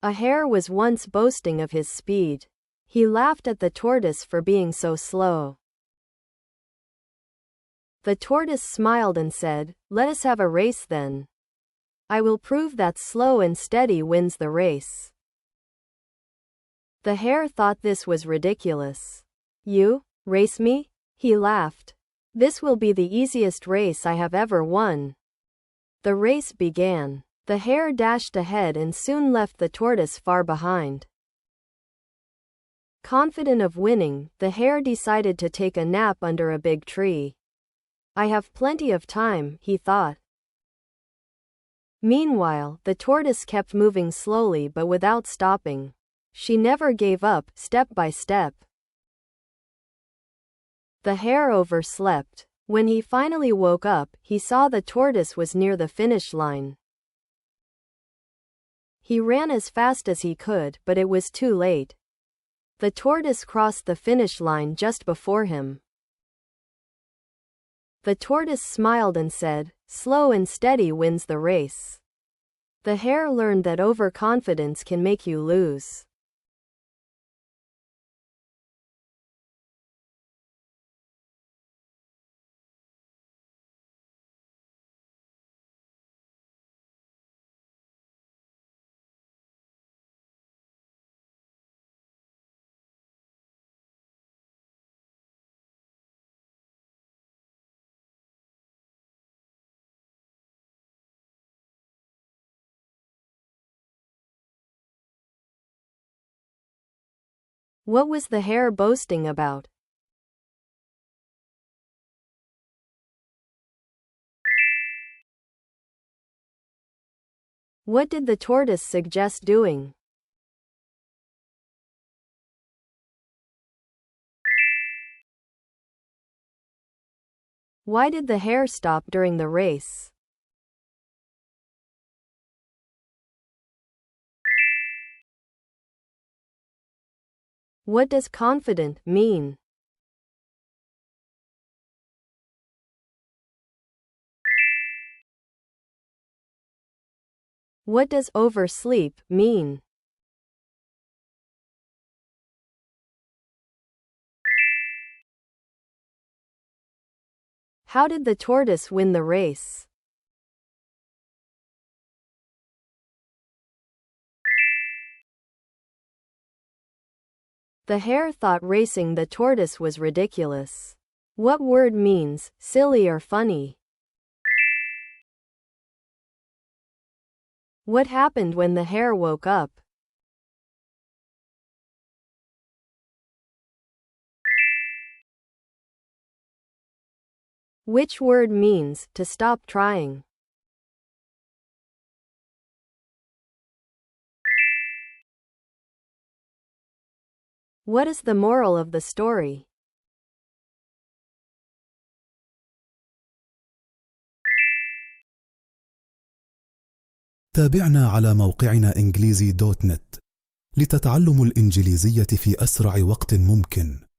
A hare was once boasting of his speed. He laughed at the tortoise for being so slow. The tortoise smiled and said, "Let us have a race then. I will prove that slow and steady wins the race." The hare thought this was ridiculous. "You race me?" he laughed. "This will be the easiest race I have ever won." The race began. The hare dashed ahead and soon left the tortoise far behind. Confident of winning, the hare decided to take a nap under a big tree. "I have plenty of time," he thought. Meanwhile, the tortoise kept moving slowly but without stopping. She never gave up, step by step. The hare overslept. When he finally woke up, he saw the tortoise was near the finish line. He ran as fast as he could, but it was too late. The tortoise crossed the finish line just before him. The tortoise smiled and said, "Slow and steady wins the race." The hare learned that overconfidence can make you lose. What was the hare boasting about? What did the tortoise suggest doing? Why did the hare stop during the race? What does confident mean? What does oversleep mean? How did the tortoise win the race? The hare thought racing the tortoise was ridiculous. What word means silly or funny? What happened when the hare woke up? Which word means to stop trying? What is the moral of the story? تابعنا على موقعنا إنجليزي.net لتتعلم الإنجليزية في أسرع وقت ممكن.